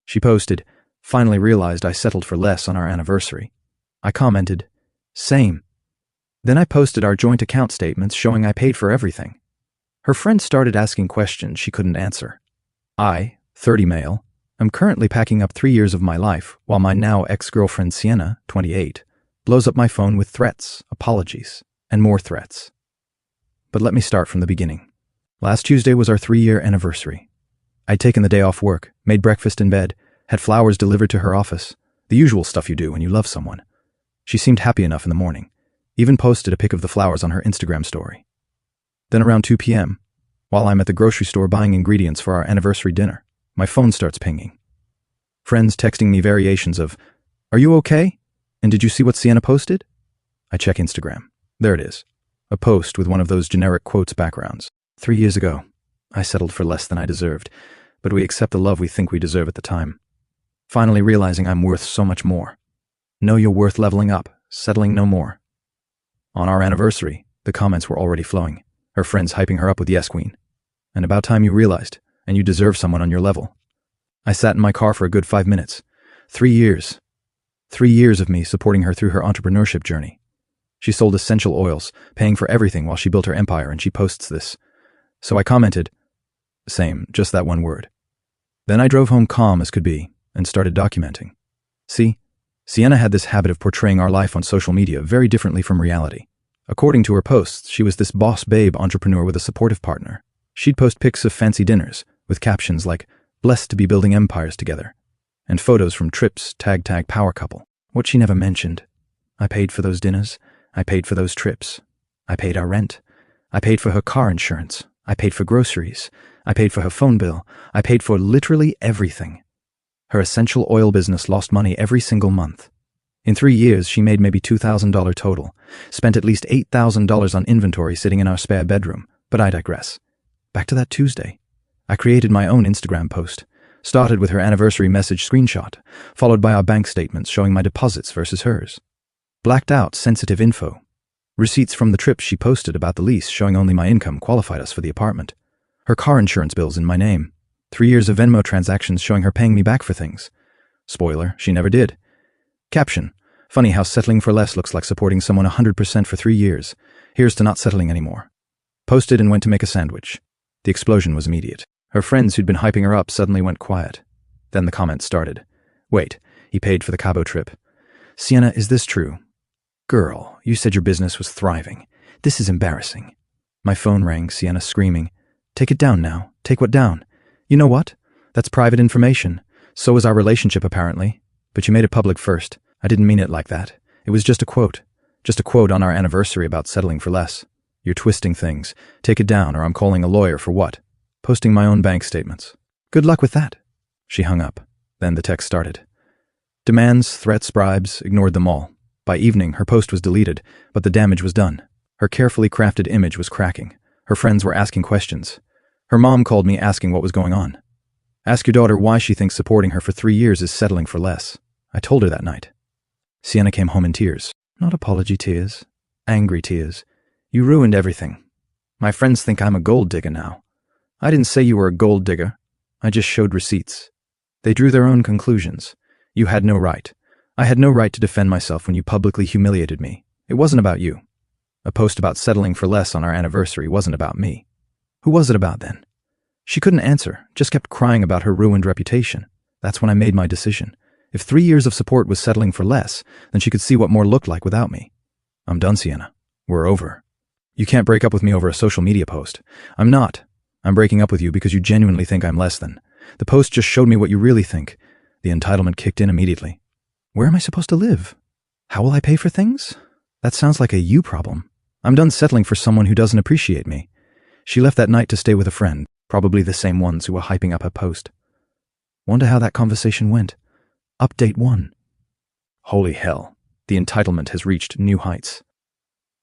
She posted, "Finally realized I settled for less on our anniversary." I commented, "Same." Then I posted our joint account statements showing I paid for everything. Her friend started asking questions she couldn't answer. I, 30 male, am currently packing up 3 years of my life while my now ex-girlfriend Sienna, 28, blows up my phone with threats, apologies, and more threats. But let me start from the beginning. Last Tuesday was our 3-year anniversary. I'd taken the day off work, made breakfast in bed, had flowers delivered to her office, the usual stuff you do when you love someone. She seemed happy enough in the morning, even posted a pic of the flowers on her Instagram story. Then around 2 p.m., while I'm at the grocery store buying ingredients for our anniversary dinner, my phone starts pinging. Friends texting me variations of, "Are you okay? And did you see what Sienna posted?" I check Instagram. There it is. A post with one of those generic quotes backgrounds. 3 years ago, I settled for less than I deserved, but we accept the love we think we deserve at the time. Finally realizing I'm worth so much more. Know you're worth leveling up, settling no more. On our anniversary, the comments were already flowing, her friends hyping her up with "Yes, Queen." And about time you realized, and you deserve someone on your level. I sat in my car for a good 5 minutes. 3 years. 3 years of me supporting her through her entrepreneurship journey. She sold essential oils, paying for everything while she built her empire, and she posts this. So I commented, "Same, just that one word." Then I drove home calm as could be and started documenting. See, Sienna had this habit of portraying our life on social media very differently from reality. According to her posts, she was this boss babe entrepreneur with a supportive partner. She'd post pics of fancy dinners with captions like, "Blessed to be building empires together," and photos from trips, tag power couple. What she never mentioned: I paid for those dinners, I paid for those trips, I paid our rent, I paid for her car insurance, I paid for groceries, I paid for her phone bill, I paid for literally everything. Her essential oil business lost money every single month. In 3 years, she made maybe $2,000 total, spent at least $8,000 on inventory sitting in our spare bedroom, but I digress. Back to that Tuesday. I created my own Instagram post, started with her anniversary message screenshot, followed by our bank statements showing my deposits versus hers. Blacked out sensitive info. Receipts from the trips she posted about the lease showing only my income qualified us for the apartment. Her car insurance bills in my name. 3 years of Venmo transactions showing her paying me back for things. Spoiler, she never did. Caption: Funny how settling for less looks like supporting someone 100% for 3 years. Here's to not settling anymore. Posted and went to make a sandwich. The explosion was immediate. Her friends who'd been hyping her up suddenly went quiet. Then the comments started. "Wait, he paid for the Cabo trip. Sienna, is this true? Girl, you said your business was thriving. This is embarrassing." My phone rang, Sienna screaming, "Take it down now. Take what down? You know what? That's private information. So is our relationship apparently. But you made it public first. I didn't mean it like that. It was just a quote. Just a quote on our anniversary about settling for less. You're twisting things. Take it down or I'm calling a lawyer for what? Posting my own bank statements. Good luck with that." She hung up. Then the text started. Demands, threats, bribes, ignored them all. By evening, her post was deleted, but the damage was done. Her carefully crafted image was cracking. Her friends were asking questions. Her mom called me asking what was going on. "Ask your daughter why she thinks supporting her for 3 years is settling for less." I told her that night. Sienna came home in tears. Not apology tears. Angry tears. "You ruined everything. My friends think I'm a gold digger now. I didn't say you were a gold digger. I just showed receipts. They drew their own conclusions. You had no right. I had no right to defend myself when you publicly humiliated me. It wasn't about you. A post about settling for less on our anniversary wasn't about me. Who was it about then?" She couldn't answer, just kept crying about her ruined reputation. That's when I made my decision. If 3 years of support was settling for less, then she could see what more looked like without me. "I'm done, Sienna. We're over. You can't break up with me over a social media post. I'm not. I'm breaking up with you because you genuinely think I'm less than. The post just showed me what you really think." The entitlement kicked in immediately. Where am I supposed to live? How will I pay for things? That sounds like a you problem. I'm done settling for someone who doesn't appreciate me. She left that night to stay with a friend, probably the same ones who were hyping up her post. Wonder how that conversation went. Update 1. Holy hell, the entitlement has reached new heights.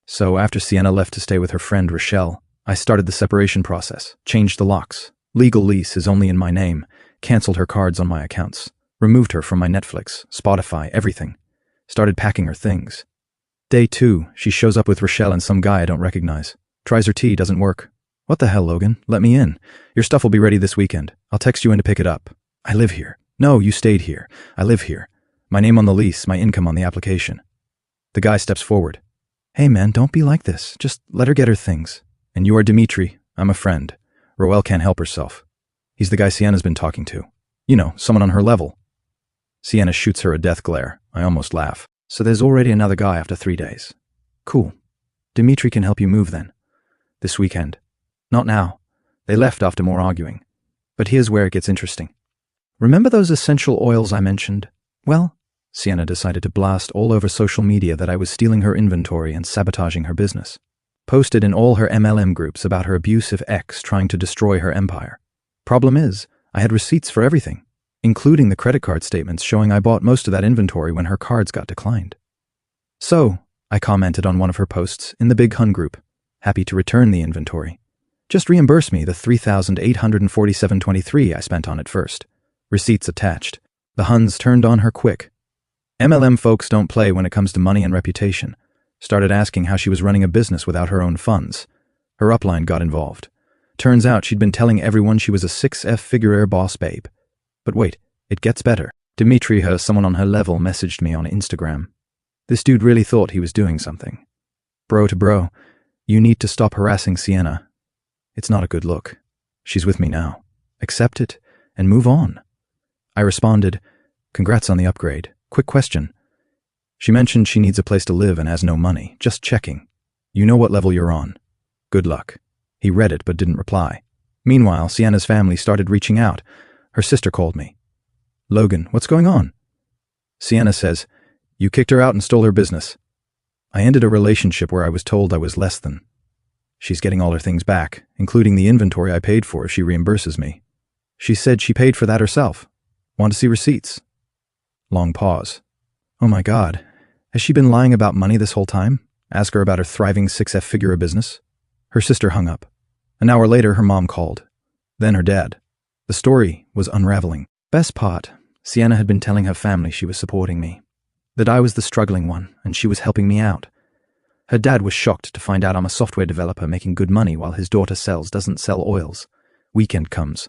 So after Sienna left to stay with her friend Rochelle, I started the separation process, changed the locks. Legal lease is only in my name, canceled her cards on my accounts, removed her from my Netflix, Spotify, everything. Started packing her things. Day 2, she shows up with Rochelle and some guy I don't recognize. Tries her tea, doesn't work. "What the hell, Logan? Let me in. Your stuff will be ready this weekend. I'll text you in to pick it up. I live here. No, you stayed here. I live here. My name on the lease, my income on the application. The guy steps forward. Hey man, don't be like this. Just let her get her things. And you are Dimitri. I'm a friend. Roelle can't help herself. He's the guy Sienna's been talking to. You know, someone on her level. Sienna shoots her a death glare. I almost laugh. So there's already another guy after 3 days. Cool. Dimitri can help you move then. This weekend. Not now. They left after more arguing. But here's where it gets interesting. Remember those essential oils I mentioned? Well, Sienna decided to blast all over social media that I was stealing her inventory and sabotaging her business. Posted in all her MLM groups about her abusive ex trying to destroy her empire. Problem is, I had receipts for everything, including the credit card statements showing I bought most of that inventory when her cards got declined. So, I commented on one of her posts in the Big Hun group, happy to return the inventory. Just reimburse me the $3,847.23 I spent on it first. Receipts attached. The Huns turned on her quick. MLM folks don't play when it comes to money and reputation. Started asking how she was running a business without her own funds. Her upline got involved. Turns out she'd been telling everyone she was a 6F-figure boss babe. But wait, it gets better. Dimitri, someone on her level, messaged me on Instagram. This dude really thought he was doing something. Bro to bro, you need to stop harassing Sienna. It's not a good look. She's with me now. Accept it and move on. I responded, congrats on the upgrade. Quick question. She mentioned she needs a place to live and has no money. Just checking. You know what level you're on. Good luck. He read it but didn't reply. Meanwhile, Sienna's family started reaching out. Her sister called me. Logan, what's going on? Sienna says, you kicked her out and stole her business. I ended a relationship where I was told I was less than. She's getting all her things back, including the inventory I paid for if she reimburses me. She said she paid for that herself. Want to see receipts? Long pause. Oh my God. Has she been lying about money this whole time? Ask her about her thriving 6F figure of business. Her sister hung up. An hour later, her mom called. Then her dad. The story was unraveling. Best part, Sienna had been telling her family she was supporting me. That I was the struggling one, and she was helping me out. Her dad was shocked to find out I'm a software developer making good money while his daughter doesn't sell oils. Weekend comes.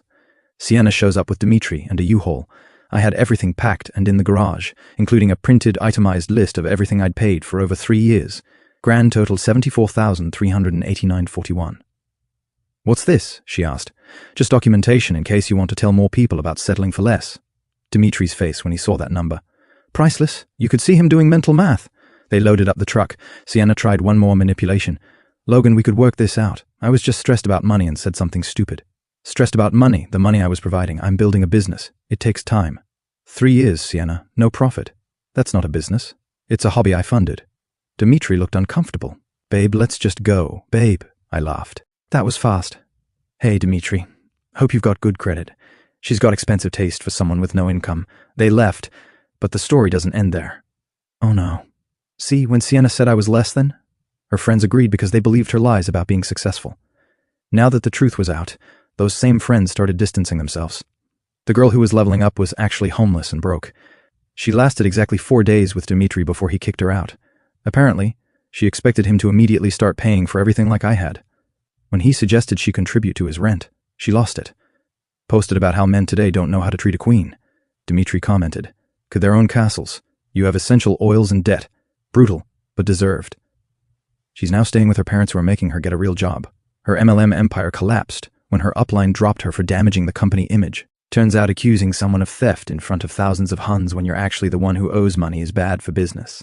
Sienna shows up with Dimitri and a U-Haul. I had everything packed and in the garage, including a printed, itemized list of everything I'd paid for over 3 years. Grand total $74,389.41. What's this? She asked. Just documentation in case you want to tell more people about settling for less. Dimitri's face when he saw that number. Priceless. You could see him doing mental math. They loaded up the truck. Sienna tried one more manipulation. Logan, we could work this out. I was just stressed about money and said something stupid. Stressed about money, the money I was providing. I'm building a business. It takes time. 3 years, Sienna. No profit. That's not a business. It's a hobby I funded. Dimitri looked uncomfortable. Babe, let's just go. Babe, I laughed. That was fast. Hey, Dimitri. Hope you've got good credit. She's got expensive taste for someone with no income. They left, but the story doesn't end there. Oh no. See, when Sienna said I was less than, her friends agreed because they believed her lies about being successful. Now that the truth was out, those same friends started distancing themselves. The girl who was leveling up was actually homeless and broke. She lasted exactly 4 days with Dimitri before he kicked her out. Apparently, she expected him to immediately start paying for everything like I had. When he suggested she contribute to his rent, she lost it. Posted about how men today don't know how to treat a queen. Dimitri commented, could their own castles. You have essential oils and debt. Brutal, but deserved. She's now staying with her parents who are making her get a real job. Her MLM empire collapsed when her upline dropped her for damaging the company image. Turns out accusing someone of theft in front of thousands of Huns when you're actually the one who owes money is bad for business.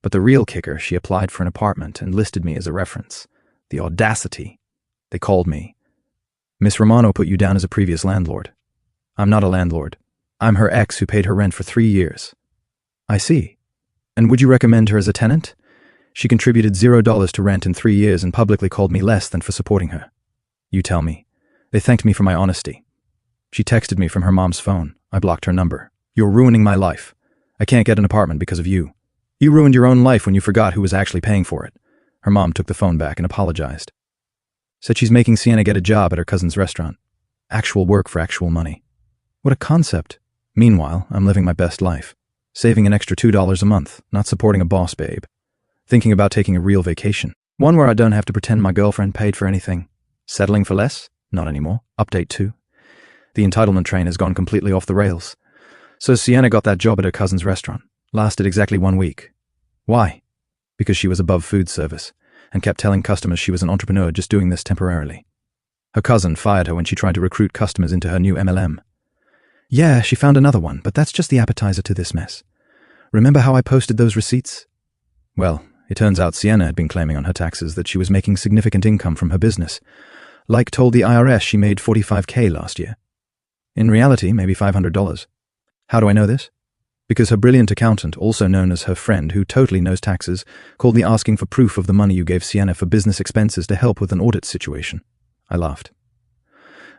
But the real kicker, she applied for an apartment and listed me as a reference. The audacity. They called me. Miss Romano put you down as a previous landlord. I'm not a landlord. I'm her ex who paid her rent for 3 years. I see. And would you recommend her as a tenant? She contributed $0 to rent in 3 years and publicly called me less than for supporting her. You tell me. They thanked me for my honesty. She texted me from her mom's phone. I blocked her number. You're ruining my life. I can't get an apartment because of you. You ruined your own life when you forgot who was actually paying for it. Her mom took the phone back and apologized. Said she's making Sienna get a job at her cousin's restaurant. Actual work for actual money. What a concept. Meanwhile, I'm living my best life. Saving an extra $2 a month, not supporting a boss babe. Thinking about taking a real vacation. One where I don't have to pretend my girlfriend paid for anything. Settling for less? Not anymore. Update 2. The entitlement train has gone completely off the rails. So Sienna got that job at her cousin's restaurant. Lasted exactly 1 week. Why? Because she was above food service and kept telling customers she was an entrepreneur just doing this temporarily. Her cousin fired her when she tried to recruit customers into her new MLM. Yeah, she found another one, but that's just the appetizer to this mess. Remember how I posted those receipts? Well, it turns out Sienna had been claiming on her taxes that she was making significant income from her business. Like told the IRS she made $45K last year. In reality, maybe $500. How do I know this? Because her brilliant accountant, also known as her friend who totally knows taxes, called me asking for proof of the money you gave Sienna for business expenses to help with an audit situation. I laughed.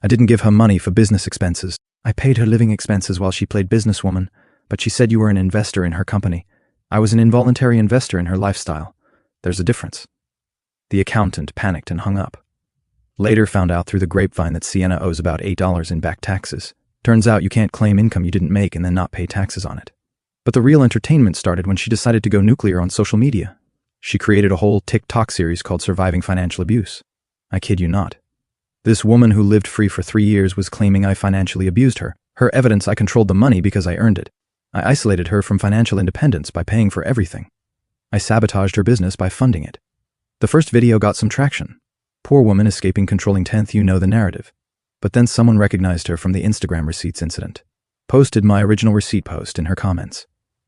I didn't give her money for business expenses. I paid her living expenses while she played businesswoman, but she said you were an investor in her company. I was an involuntary investor in her lifestyle. There's a difference. The accountant panicked and hung up. Later found out through the grapevine that Sienna owes about $8 in back taxes. Turns out you can't claim income you didn't make and then not pay taxes on it. But the real entertainment started when she decided to go nuclear on social media. She created a whole TikTok series called Surviving Financial Abuse. I kid you not. This woman who lived free for 3 years was claiming I financially abused her. Her evidence I controlled the money because I earned it. I isolated her from financial independence by paying for everything. I sabotaged her business by funding it. The first video got some traction. Poor woman escaping controlling 10th, you know the narrative. But then someone recognized her from the Instagram receipts incident. Posted my original receipt post in her comments.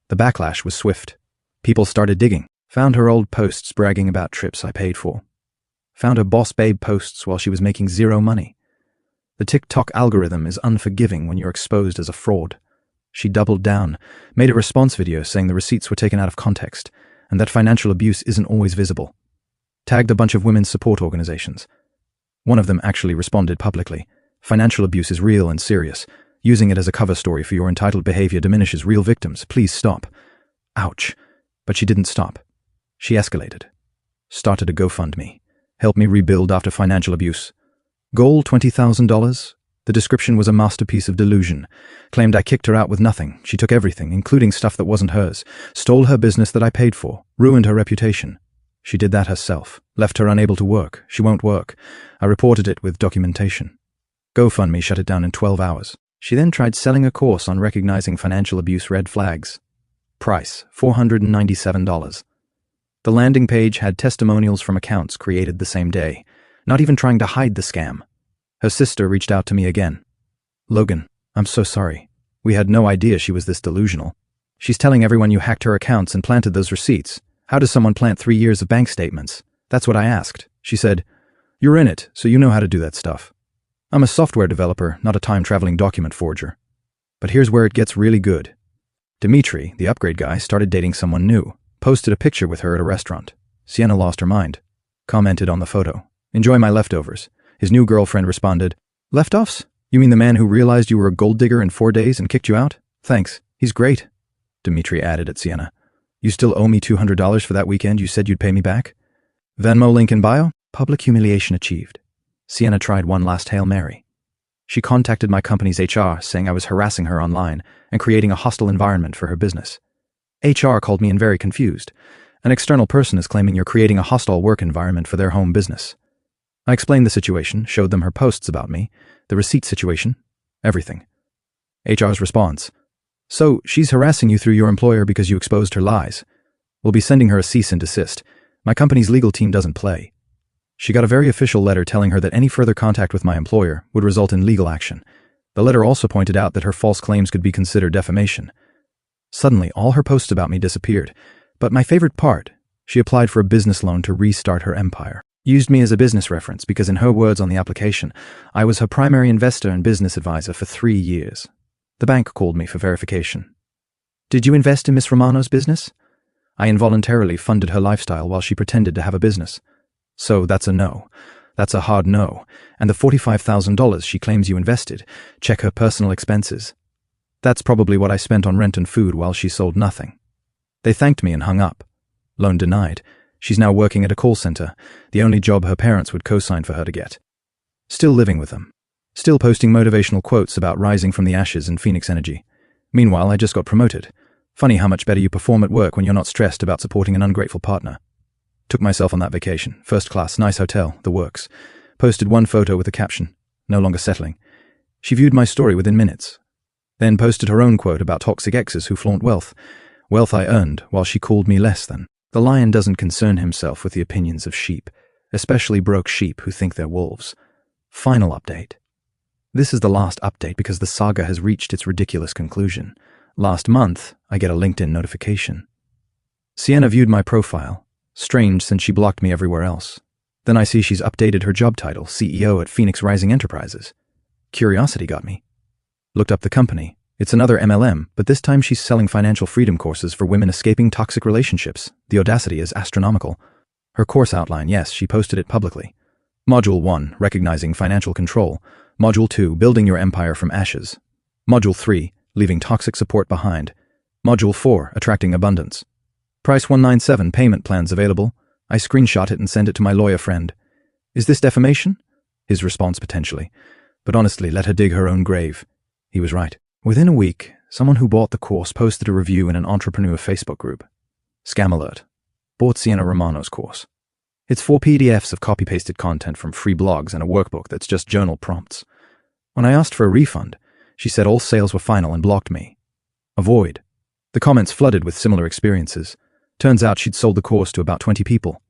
The backlash was swift. People started digging. Found her old posts bragging about trips I paid for. Found her boss babe posts while she was making zero money. The TikTok algorithm is unforgiving when you're exposed as a fraud. She doubled down, made a response video saying the receipts were taken out of context, and that financial abuse isn't always visible. Tagged a bunch of women's support organizations. One of them actually responded publicly. Financial abuse is real and serious. Using it as a cover story for your entitled behavior diminishes real victims. Please stop. Ouch. But she didn't stop. She escalated. Started a GoFundMe. Help me rebuild after financial abuse. Goal $20,000. The description was a masterpiece of delusion. Claimed I kicked her out with nothing. She took everything, including stuff that wasn't hers. Stole her business that I paid for. Ruined her reputation. She did that herself. Left her unable to work. She won't work. I reported it with documentation. GoFundMe shut it down in 12 hours. She then tried selling a course on recognizing financial abuse red flags. Price, $497. The landing page had testimonials from accounts created the same day, not even trying to hide the scam. Her sister reached out to me again. Logan, I'm so sorry. We had no idea she was this delusional. She's telling everyone you hacked her accounts and planted those receipts. How does someone plant 3 years of bank statements? That's what I asked. She said, you're in it, so you know how to do that stuff. I'm a software developer, not a time-traveling document forger. But here's where it gets really good. Dimitri, the upgrade guy, started dating someone new. Posted a picture with her at a restaurant. Sienna lost her mind. Commented on the photo. Enjoy my leftovers. His new girlfriend responded, Leftoffs? You mean the man who realized you were a gold digger in 4 days and kicked you out? Thanks. He's great. Dimitri added at Sienna. You still owe me $200 for that weekend you said you'd pay me back? Venmo link in bio? Public humiliation achieved. Sienna tried one last Hail Mary. She contacted my company's HR saying I was harassing her online and creating a hostile environment for her business. HR called me in very confused. An external person is claiming you're creating a hostile work environment for their home business. I explained the situation, showed them her posts about me, the receipt situation, everything. HR's response. So, she's harassing you through your employer because you exposed her lies. We'll be sending her a cease and desist. My company's legal team doesn't play. She got a very official letter telling her that any further contact with my employer would result in legal action. The letter also pointed out that her false claims could be considered defamation. Suddenly, all her posts about me disappeared. But my favorite part, she applied for a business loan to restart her empire. Used me as a business reference because in her words on the application, I was her primary investor and business advisor for 3 years. The bank called me for verification. Did you invest in Miss Romano's business? I involuntarily funded her lifestyle while she pretended to have a business. So that's a no. That's a hard no. And the $45,000 she claims you invested, check her personal expenses. That's probably what I spent on rent and food while she sold nothing. They thanked me and hung up. Loan denied. She's now working at a call center, the only job her parents would co-sign for her to get. Still living with them. Still posting motivational quotes about rising from the ashes and phoenix energy. Meanwhile, I just got promoted. Funny how much better you perform at work when you're not stressed about supporting an ungrateful partner. Took myself on that vacation. First class, nice hotel, the works. Posted one photo with a caption, no longer settling. She viewed my story within minutes. Then posted her own quote about toxic exes who flaunt wealth. Wealth I earned while she called me less than. The lion doesn't concern himself with the opinions of sheep, especially broke sheep who think they're wolves. Final update. This is the last update because the saga has reached its ridiculous conclusion. Last month, I get a LinkedIn notification. Sienna viewed my profile. Strange since she blocked me everywhere else. Then I see she's updated her job title, CEO at Phoenix Rising Enterprises. Curiosity got me. Looked up the company. It's another MLM, but this time she's selling financial freedom courses for women escaping toxic relationships. The audacity is astronomical. Her course outline, yes, she posted it publicly. Module 1, Recognizing Financial Control. Module 2, Building Your Empire from Ashes. Module 3, Leaving Toxic Support Behind. Module 4, Attracting Abundance. Price $197, payment plans available. I screenshot it and send it to my lawyer friend. Is this defamation? His response, potentially. But honestly, let her dig her own grave. He was right. Within a week, someone who bought the course posted a review in an entrepreneur Facebook group. Scam alert. Bought Sienna Romano's course. It's 4 PDFs of copy-pasted content from free blogs and a workbook that's just journal prompts. When I asked for a refund, she said all sales were final and blocked me. Avoid. The comments flooded with similar experiences. Turns out she'd sold the course to about 20 people.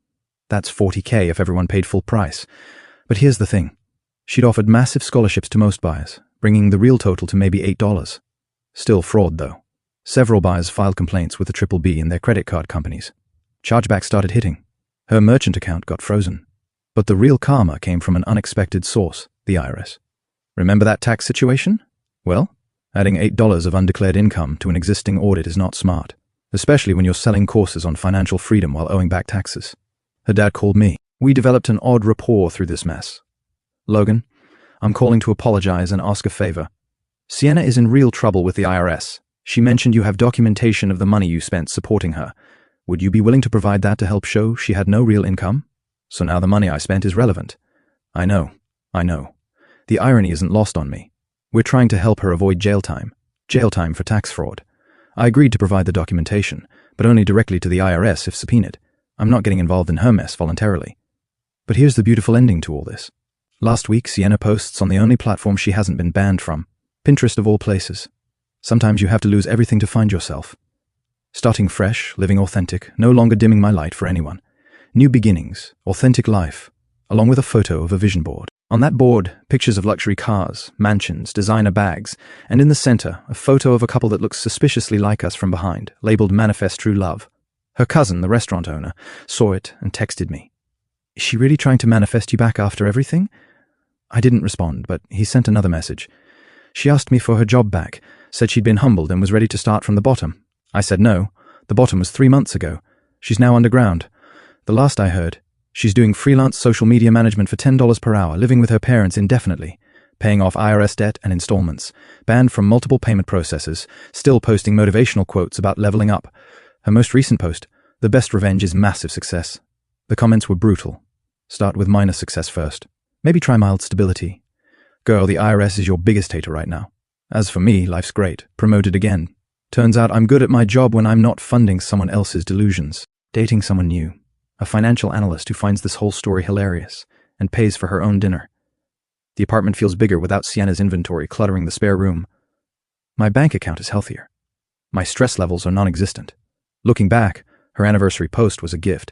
That's $40K if everyone paid full price. But here's the thing. She'd offered massive scholarships to most buyers, bringing the real total to maybe $8. Still fraud, though. Several buyers filed complaints with the Triple B in their credit card companies. Chargebacks started hitting. Her merchant account got frozen. But the real karma came from an unexpected source, the IRS. Remember that tax situation? Well, adding $8 of undeclared income to an existing audit is not smart, especially when you're selling courses on financial freedom while owing back taxes. Her dad called me. We developed an odd rapport through this mess. Logan, I'm calling to apologize and ask a favor. Sienna is in real trouble with the IRS. She mentioned you have documentation of the money you spent supporting her. Would you be willing to provide that to help show she had no real income? So now the money I spent is relevant. I know. The irony isn't lost on me. We're trying to help her avoid jail time for tax fraud. I agreed to provide the documentation, but only directly to the IRS if subpoenaed. I'm not getting involved in her mess voluntarily. But here's the beautiful ending to all this. Last week, Sienna posts on the only platform she hasn't been banned from, Pinterest of all places. Sometimes you have to lose everything to find yourself. Starting fresh, living authentic, no longer dimming my light for anyone. New beginnings, authentic life, along with a photo of a vision board. On that board, pictures of luxury cars, mansions, designer bags, and in the center, a photo of a couple that looks suspiciously like us from behind, labeled Manifest True Love. Her cousin, the restaurant owner, saw it and texted me. Is she really trying to manifest you back after everything? I didn't respond, but he sent another message. She asked me for her job back, said she'd been humbled and was ready to start from the bottom. I said no. The bottom was 3 months ago. She's now underground. The last I heard, she's doing freelance social media management for $10 per hour, living with her parents indefinitely, paying off IRS debt and installments, banned from multiple payment processors, still posting motivational quotes about leveling up. Her most recent post, The Best Revenge is Massive Success. The comments were brutal. Start with minor success first. Maybe try mild stability. Girl, the IRS is your biggest hater right now. As for me, life's great. Promoted again. Turns out I'm good at my job when I'm not funding someone else's delusions. Dating someone new. A financial analyst who finds this whole story hilarious and pays for her own dinner. The apartment feels bigger without Sienna's inventory cluttering the spare room. My bank account is healthier. My stress levels are non-existent. Looking back, her anniversary post was a gift.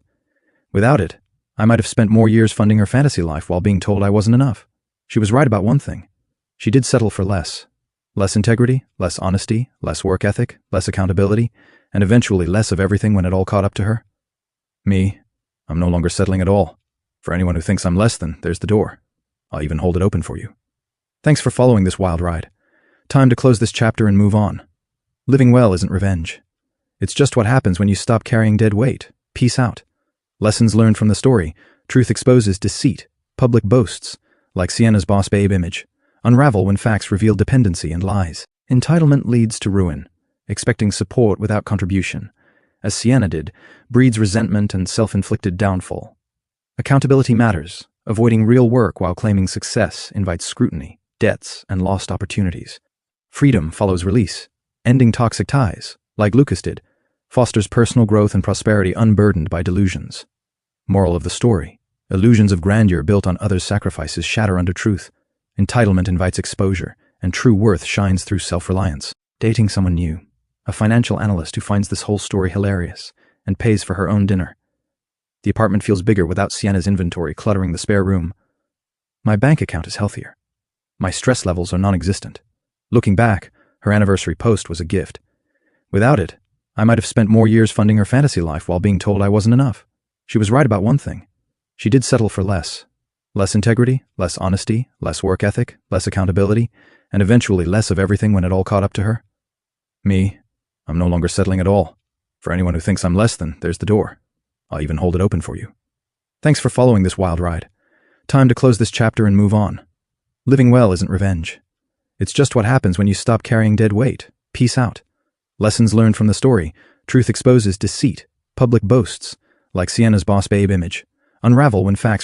Without it, I might have spent more years funding her fantasy life while being told I wasn't enough. She was right about one thing. She did settle for less. Less integrity, less honesty, less work ethic, less accountability, and eventually less of everything when it all caught up to her. Me, I'm no longer settling at all. For anyone who thinks I'm less than, there's the door. I'll even hold it open for you. Thanks for following this wild ride. Time to close this chapter and move on. Living well isn't revenge. It's just what happens when you stop carrying dead weight. Peace out. Lessons learned from the story. Truth exposes deceit, public boasts, like Sienna's boss babe image. Unravel when facts reveal dependency and lies. Entitlement leads to ruin. Expecting support without contribution, as Sienna did, breeds resentment and self-inflicted downfall. Accountability matters. Avoiding real work while claiming success invites scrutiny, debts, and lost opportunities. Freedom follows release. Ending toxic ties, like Lucas did, fosters personal growth and prosperity unburdened by delusions. Moral of the story: illusions of grandeur built on others' sacrifices shatter under truth. Entitlement invites exposure, and true worth shines through self-reliance. Dating someone new, a financial analyst who finds this whole story hilarious and pays for her own dinner. The apartment feels bigger without Sienna's inventory cluttering the spare room. My bank account is healthier. My stress levels are non-existent. Looking back, her anniversary post was a gift. Without it, I might have spent more years funding her fantasy life while being told I wasn't enough. She was right about one thing. She did settle for less. Less integrity, less honesty, less work ethic, less accountability, and eventually less of everything when it all caught up to her. Me, I'm no longer settling at all. For anyone who thinks I'm less than, there's the door. I'll even hold it open for you. Thanks for following this wild ride. Time to close this chapter and move on. Living well isn't revenge. It's just what happens when you stop carrying dead weight. Peace out. Lessons learned from the story. Truth exposes deceit. Public boasts, like Sienna's boss babe image, unravel when facts